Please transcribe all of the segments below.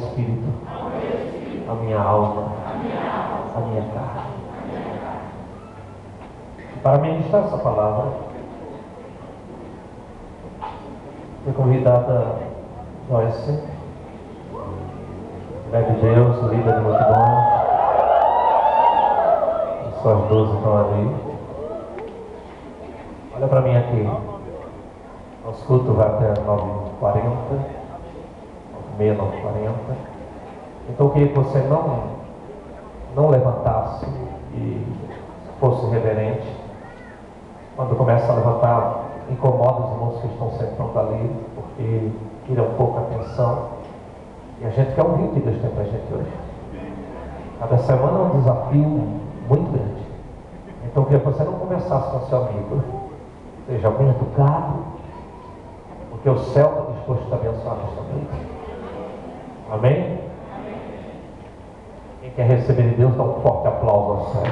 espírito, a minha alma, a minha carne. Para ministrar essa palavra, foi convidada Joyce, mulher de Deus, líder de multidões. Só as 12 estão ali. Olha para mim aqui. Nosso culto vai até 9h40, 9h30, 9h40. Então eu queria que você não levantasse e fosse reverente. Quando começa a levantar, incomoda os irmãos que estão sentando ali, porque tira um pouco a atenção. E a gente quer ouvir o que Deus tem para a gente hoje. Cada semana é um desafio muito grande. Então eu queria que você não conversasse com seu amigo. Seja bem educado, porque o céu está disposto a abençoar nesta noite. Amém? Quem quer receber de Deus, dá um forte aplauso ao céu.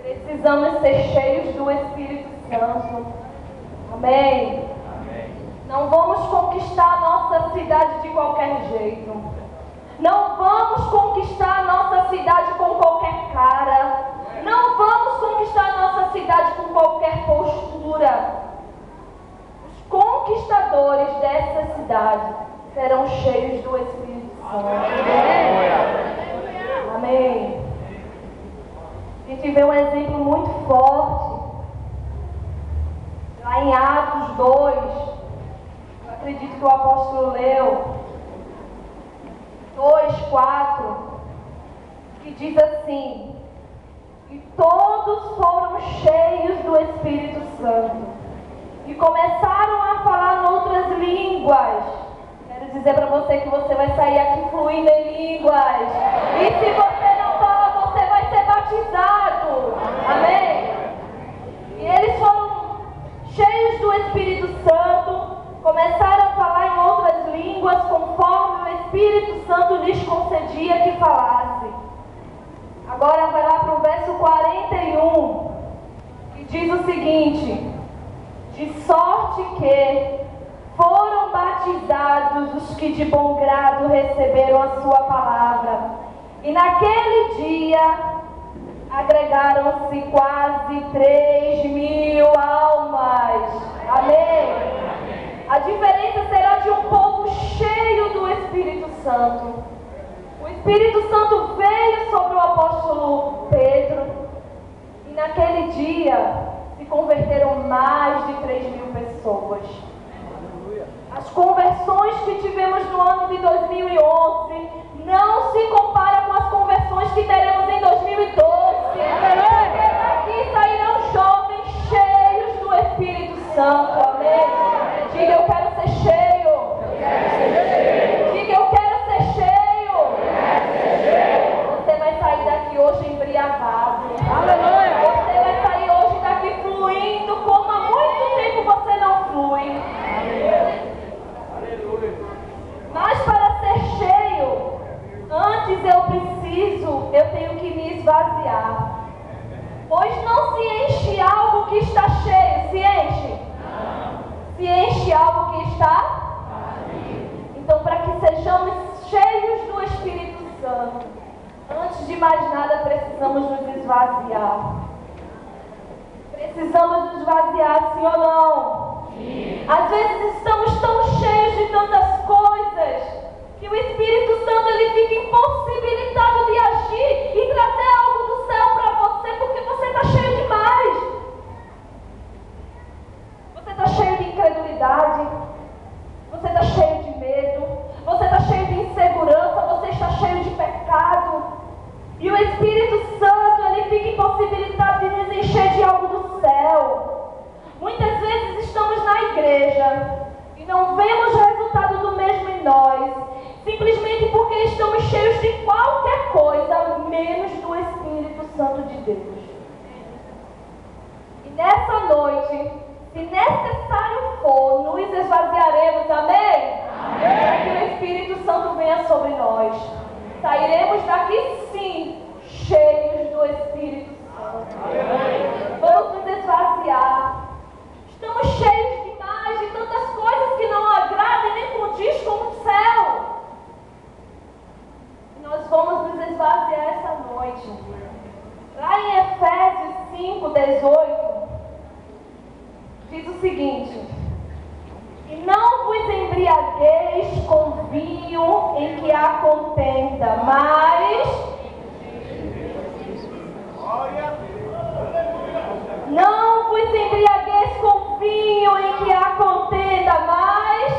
Precisamos ser cheios do Espírito Santo. Amém? Não vamos conquistar a nossa cidade de qualquer jeito. Não vamos conquistar a nossa cidade com qualquer cara. Não vamos conquistar a nossa cidade com qualquer postura. Os conquistadores dessa cidade serão cheios do Espírito Santo. Amém. A gente vê um exemplo muito forte lá em Atos 2. Eu acredito que o apóstolo leu 2:4, que diz assim: e todos foram cheios do Espírito Santo e começaram a falar noutras línguas. Quero dizer para você que você vai sair aqui fluindo em línguas. E se você não fala, você vai ser batizado. Amém? E eles foram cheios do Espírito Santo, começaram a falar em outras línguas, conforme o Espírito Santo lhes concedia que falasse. Agora vai lá para o verso 41, que diz o seguinte: de sorte que foram batizados os que de bom grado receberam a sua palavra. E naquele dia agregaram-se quase 3.000 almas. Amém? A diferença será de um povo cheio do Espírito Santo. O Espírito Santo veio sobre o apóstolo Pedro. E naquele dia se converteram mais de 3.000 pessoas. As conversões que tivemos no ano de 2011 não se compara com as conversões que teremos em 2012. Porque daqui sairão jovens cheios do Espírito Santo. Amém? Diga: eu quero ser cheio. Diga: eu quero ser cheio. Você vai sair daqui hoje embriagado. Você vai sair hoje daqui fluindo como há muito tempo você não flui. Mas para ser cheio, antes eu tenho que me esvaziar. Pois não se enche algo que está cheio. Se enche? Se enche algo que está? Então, para que sejamos cheios do Espírito Santo, antes de mais nada precisamos nos esvaziar. Precisamos nos esvaziar, sim ou não? Sim. Às vezes estamos tão cheios de tantas coisas que o Espírito Santo ele fica impossibilitado de agir e trazer algo do céu para você, porque você simplesmente porque estamos cheios de qualquer coisa, menos do Espírito Santo de Deus. E nessa noite, se necessário for, nos esvaziaremos, amém? Para que o Espírito Santo venha sobre nós. Sairemos daqui sim, cheios do Espírito Santo. Vamos nos esvaziar. Estamos cheios demais de tantas coisas que não agradam e nem condiz com o céu. E nós vamos nos esvaziar essa noite. Lá em Efésios 5:18, diz o seguinte: e não vos embriagueis com vinho em que há contenda, mas não vos embriagueis com vinho em que há contenda, mas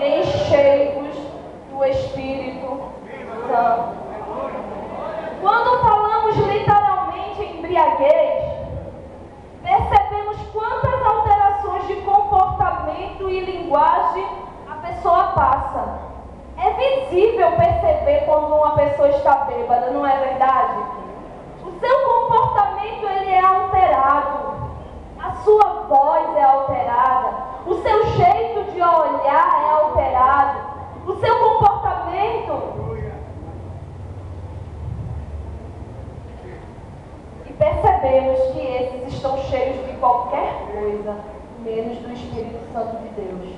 enchei-vos do Espírito Santo. Quando falamos literalmente em embriaguez, percebemos quantas alterações de comportamento e linguagem a pessoa passa. É visível perceber quando uma pessoa está bêbada, não é verdade? O seu comportamento ele é alterado, a sua voz é alterada, o seu jeito de olhar é alterado, o seu comportamento. E percebemos que esses estão cheios de qualquer coisa, menos do Espírito Santo de Deus.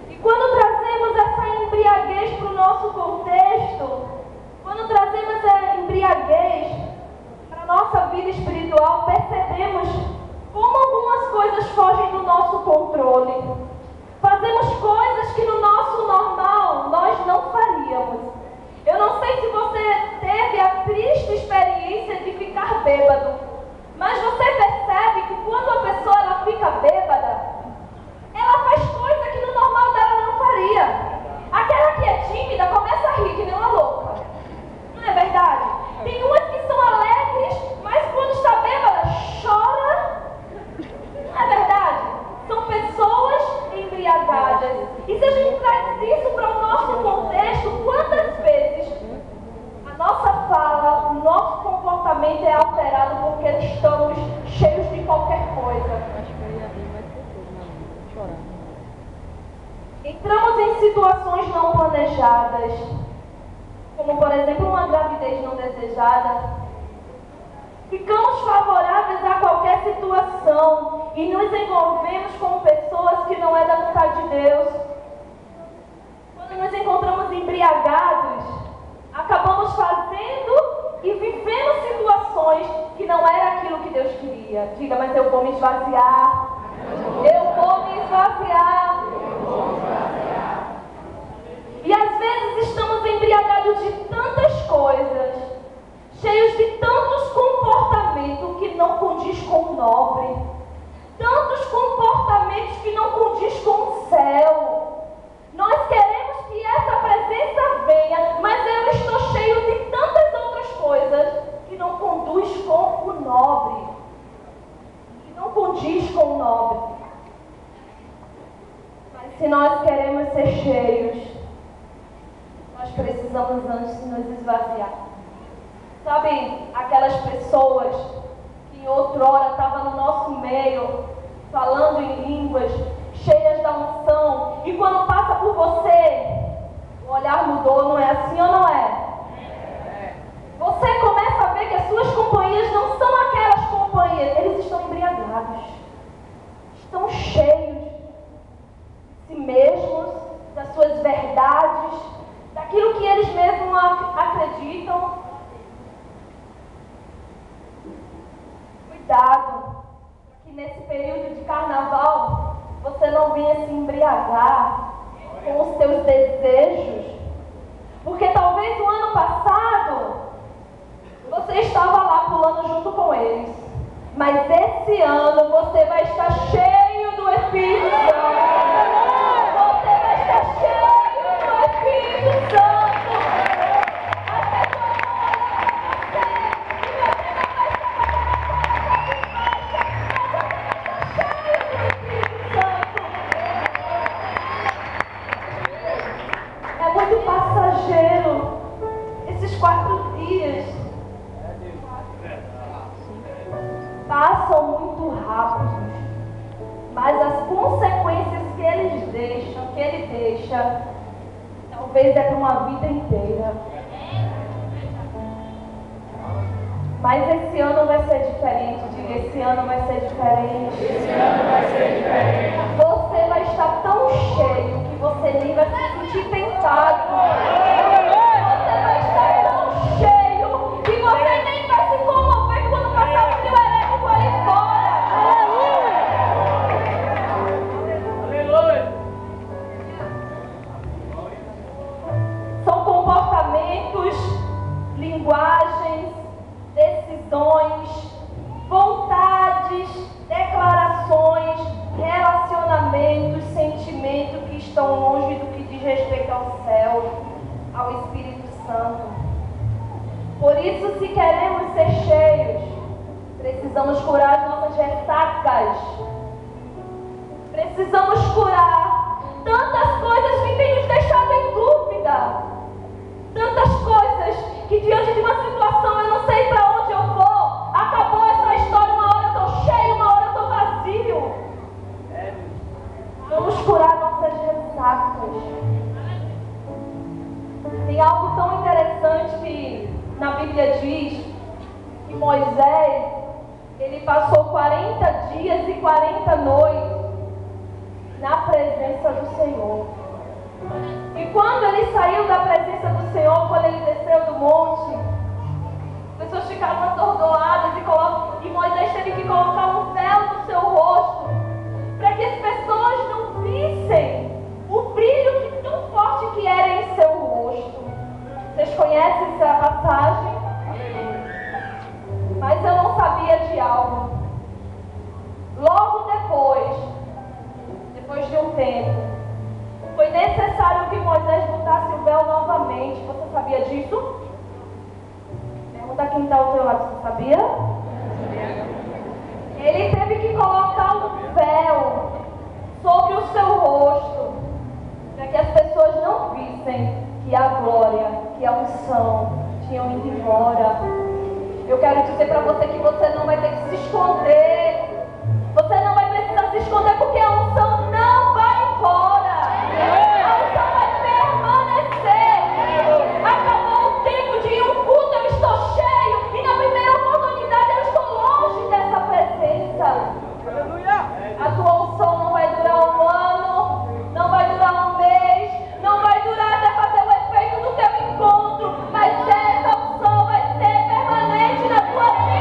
E quando trazemos essa embriaguez para o nosso contexto, quando trazemos a embriaguez para a nossa vida espiritual, percebemos como algumas coisas fogem do nosso controle. Fazemos coisas que no nosso normal nós não faríamos. Eu não sei se você teve a triste experiência de ficar bêbado, mas você percebe que quando a pessoa ela fica bêbada, ela faz coisa que no normal dela não faria. Aquela que é tímida começa a rir que nem uma louca. Não é verdade? Tem umas que são alegres, mas quando está bêbada, chora. Não é verdade? São pessoas embriagadas. E se a gente traz isso para o nosso contexto, quantas vezes a nossa fala, o nosso comportamento é alterado porque estamos cheios de qualquer coisa. Entramos em situações não planejadas, como por exemplo uma gravidez não desejada. Ficamos favoráveis a qualquer situação e nos envolvemos com pessoas que não é da vontade de Deus. Quando nos encontramos embriagados, acabamos fazendo e vivendo situações que não era aquilo que Deus queria. Diga, mas eu vou me esvaziar. Eu vou me esvaziar. E às vezes estamos embriagados de tantas coisas, cheios de tantos comportamentos que não condiz com o nobre, tantos comportamentos que não condiz com o céu. Nós queremos que essa presença venha, mas eu estou cheio de tantas outras coisas que não conduz com o nobre, que não condiz com o nobre. Mas se nós queremos ser cheios, nós precisamos antes nos esvaziar. Sabe, aquelas pessoas que outrora estavam no nosso meio, falando em línguas, cheias da unção, e quando passa por você, o olhar mudou, não é assim ou não é? Você começa a ver que as suas companhias não são aquelas companhias, eles estão embriagados, estão cheios de si mesmos, das suas verdades, daquilo que eles mesmos acreditam. Cuidado, para que nesse período de carnaval você não venha se embriagar com os seus desejos, porque talvez no ano passado você estava lá pulando junto com eles, mas esse ano você vai estar cheio do Espírito Santo. Você vai estar cheio do Espírito Santo. deixa, talvez é para uma vida inteira. Mas esse ano vai ser diferente. Diga, esse ano vai ser diferente. Esse ano vai ser diferente. Você vai estar tão cheio que você nem vai se sentir tentado. Você vai estar tão cheio que você nem vai se comover quando passar o teu elétrico ali fora. Aleluia. São comportamentos, linguagens, decisões, vontades, declarações, relacionamentos, sentimentos que estão longe do que diz respeito ao céu, ao Espírito Santo. Por isso, se queremos ser cheios, precisamos curar as nossas ressacas. Precisamos curar tantas coisas que têm nos deixado em dúvida. Tantas coisas que diante de uma situação eu não sei para onde eu vou. Acabou essa história, uma hora eu estou cheio, uma hora eu estou vazio. Vamos curar nossas ressacas. Tem algo tão interessante que na Bíblia diz que Moisés, ele passou 40 dias e 40 noites na presença do Senhor. E quando ele saiu da presença do Senhor, quando ele desceu do monte, as pessoas ficaram atordoadas e Moisés teve que colocar um véu no seu rosto para que as pessoas não vissem o brilho tão forte que era em seu rosto. Vocês conhecem essa passagem? Mas eu não sabia de algo. Logo depois de um tempo, foi necessário que Moisés botasse o véu novamente. Você sabia disso? Pergunta quem está ao teu lado, você sabia? Ele teve que colocar um véu sobre o seu rosto, para que as pessoas não vissem que a glória, que a unção tinham ido embora. Eu quero dizer para você que você não vai ter que se esconder. Você não vai precisar se esconder, porque a unção não vai embora. A unção vai permanecer. Acabou o tempo de ir um culto, eu estou cheio, e na primeira oportunidade eu estou longe dessa presença. A tua unção não vai durar um ano, não vai durar um mês, não vai durar até fazer o efeito do teu encontro, mas essa unção vai ser permanente na tua vida.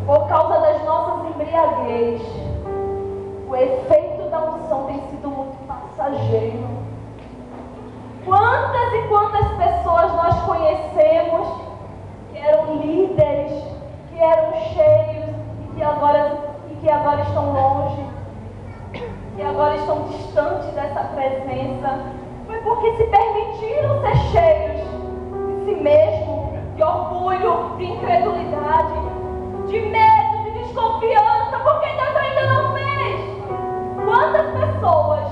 Por causa das nossas embriaguez, o efeito da unção tem sido muito passageiro. Quantas e quantas pessoas nós conhecemos que eram líderes, que eram cheios e que agora estão longe, que agora estão distantes dessa presença? Foi porque se permitiram ser cheios de si mesmo, de orgulho, de incredulidade, de medo, de desconfiança, porque Deus ainda não fez. Quantas pessoas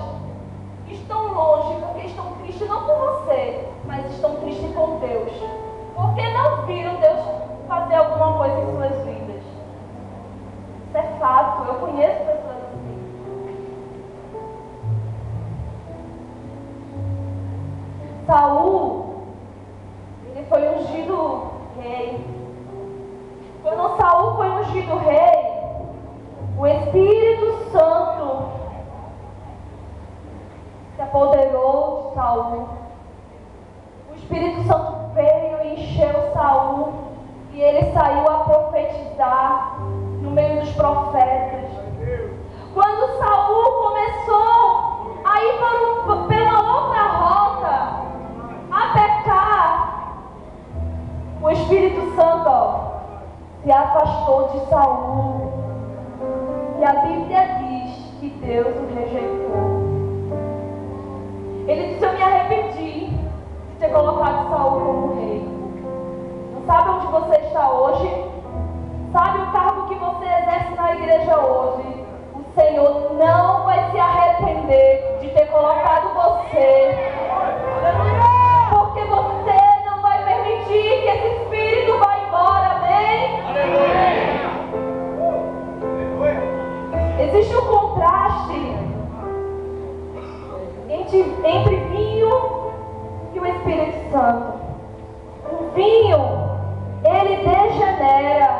estão longe porque estão tristes não por você, mas estão tristes com Deus, porque não viram Deus fazer alguma coisa em suas vidas. Isso é fato, eu conheço pessoas assim. Saul, ele foi ungido rei. Quando Saul foi ungido rei, o Espírito Santo se apoderou de Saul. O Espírito Santo veio e encheu Saul, e ele saiu a profetizar no meio dos profetas. Quando Saul começou a ir pela outra rota, a pecar, o Espírito Santo se afastou de Saul, e a Bíblia diz que Deus o rejeitou. Ele disse: eu me arrependi de ter colocado Saul como rei. Não sabe onde você está hoje? Sabe o cargo que você exerce na igreja hoje? O Senhor não vai se arrepender de ter colocado você, porque você não vai permitir que esse espírito vá embora, amém? vinho, ele degenera.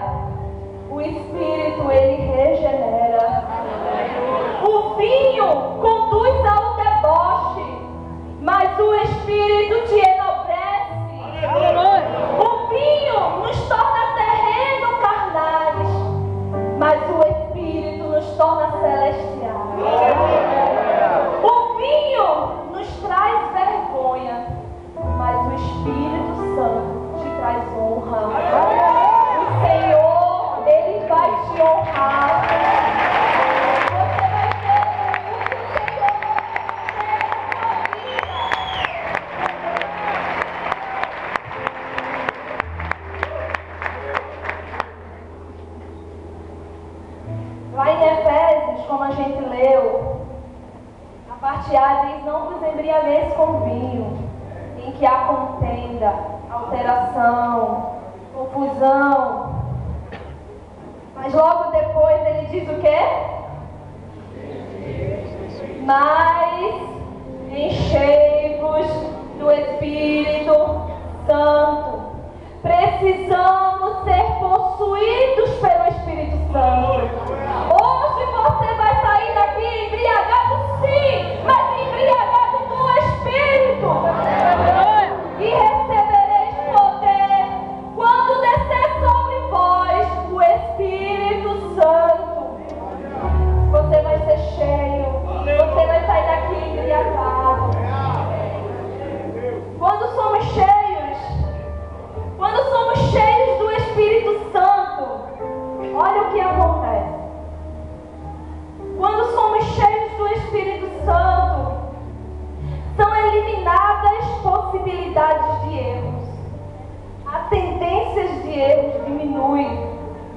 O Espírito, ele regenera. O vinho conduz ao deboche, mas o Espírito te enobrece. O vinho nos torna terreno carnais, mas o Espírito nos torna celestiais. O vinho nos traz vergonha, mas o Espírito Santo te traz honra. O Senhor, ele vai te honrar. Você vai ter o que o Senhor Lá em Efésios, como a gente leu, a parte A diz: não vos embriagueis com vinho, em que há contenda, alteração, confusão. Mas logo depois ele diz o quê? Mas enchei-vos do Espírito Santo. Precisamos ser possuídos pelo Espírito Santo. Hoje você vai sair daqui embriagado, sim, mas embriagado do Espírito. E recebereis poder quando descer sobre vós o Espírito Santo. Você vai ser cheio. Você vai sair daqui embriagado. Quando somos cheios do Espírito Santo, olha o que acontece. Quando somos cheios do Espírito Santo, são eliminadas possibilidades de erros. A tendências de erros diminui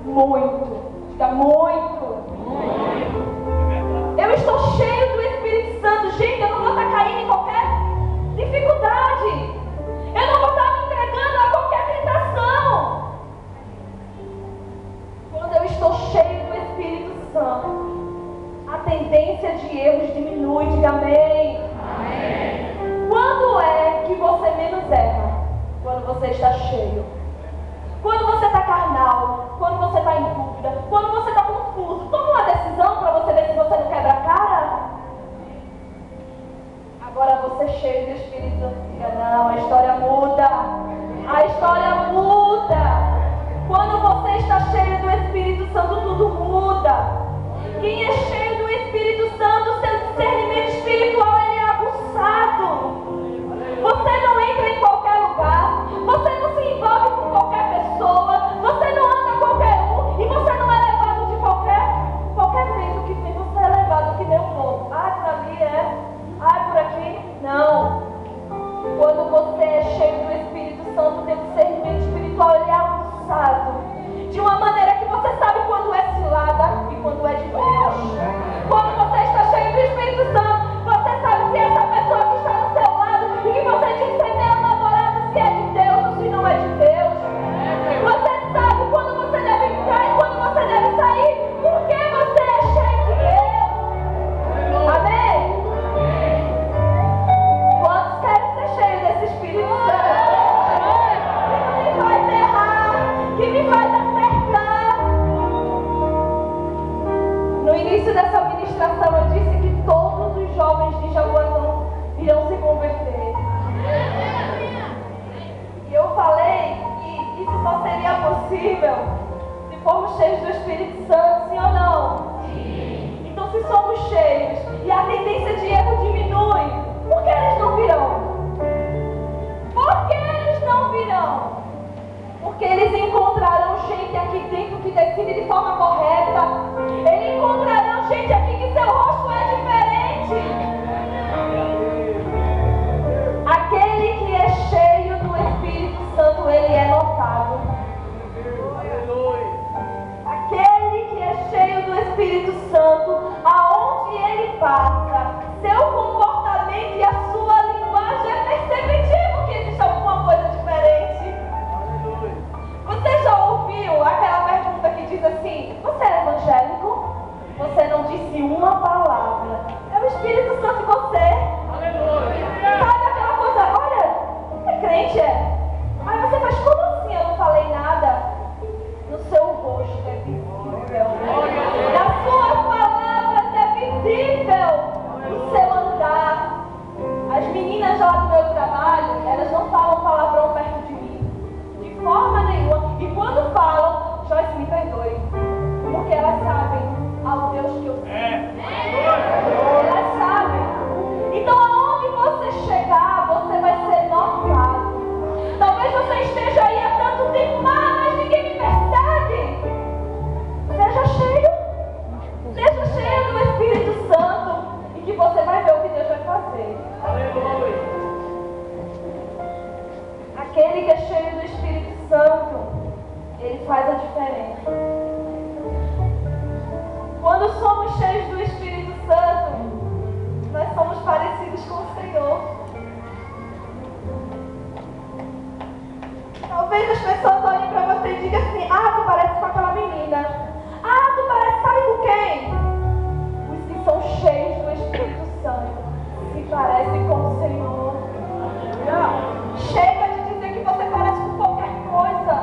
muito. Diga muito. Eu estou cheio do Espírito Santo. Gente, eu não vou estar caindo em qualquer dificuldade. Eu não vou estar me entregando a qualquer tentação. Quando eu estou cheio do Espírito Santo, a tendência de erros diminui. Diga amém. Amém. Quando é que você menos erra? Quando você está cheio. Quando você está carnal, quando você está em dúvida, quando você está confuso. Toma uma decisão para você ver se você não quebra a cara. Agora você cheio do Espírito Santo, diga: não, a história muda. A história muda. Quando você está cheio do Espírito Santo, tudo muda. Quem é cheio do Espírito Santo, seu discernimento espiritual, ele é aguçado. Você não entra em qualquer lugar. Você não se envolve com qualquer pessoa. Você não anda qualquer um. E você não é levado de qualquer vento que vem. Você é levado que nem um povo. Ah, por ali é. Ah, por aqui. Não. Quando você é cheio do Espírito Santo, teu discernimento espiritual, ele é aguçado. De uma maneira que você sabe quando é cilada e quando é de Deus. Quando você está cheio do Espírito Santo, você sabe se essa pessoa que está do seu lado e que você diz ser meu namorado, se é de Deus ou se não é de Deus. Você sabe quando você deve entrar e quando você deve sair, porque você é cheio de Deus. Amém? Quantos querem ser cheios desse Espírito Santo? Que me faz errar, que me faz acertar. No início dessa ministração eu disse que todos os jovens de Jaboatão irão se converter. E eu falei que isso só seria possível se formos cheios do Espírito Santo, sim ou não? Sim. Então, se somos cheios e a tendência de erro diminui, por que eles não virão? Por que eles não virão? Porque eles encontrarão gente aqui dentro que decide de forma correta. Eles encontrarão gente aqui que seu rosto é diferente. Aquele que é cheio do Espírito Santo, ele é notado. Aquele que é cheio do Espírito Santo, aonde ele passa, seu comportamento e a sua linguagem é perceptível que existe alguma coisa diferente. Você já ouviu aquela pergunta que diz assim: você é as pessoas olhem para você e digam assim: ah, tu parece com aquela menina. Ah, tu parece, sabe com quem? Os que são cheios do Espírito Santo se parecem com o Senhor. Chega de dizer que você parece com qualquer coisa.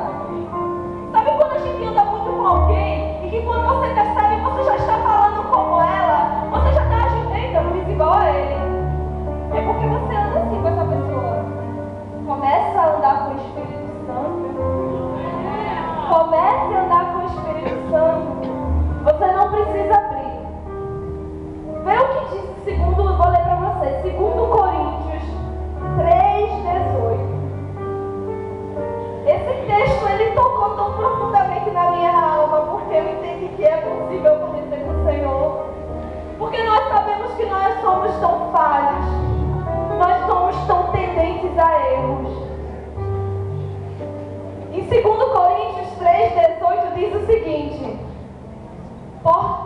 Sabe quando a gente anda muito com alguém e que quando você percebe você já está falando como ela, você já está agindo, eita, não fiz igual a ele. É porque você anda assim com essa pessoa. Começa a andar com o Espírito Santo. Comece a andar com o Espírito Santo. Você não precisa abrir. Vê o que diz segundo, vou ler para você, 2 Coríntios 3:18. Esse texto ele tocou tão profundamente na minha alma, porque eu entendi que é possível conhecer com o Senhor. Porque nós sabemos que nós somos tão falhos, nós somos tão tendentes a erros. Em 2 Coríntios 3:18 diz o seguinte: portanto,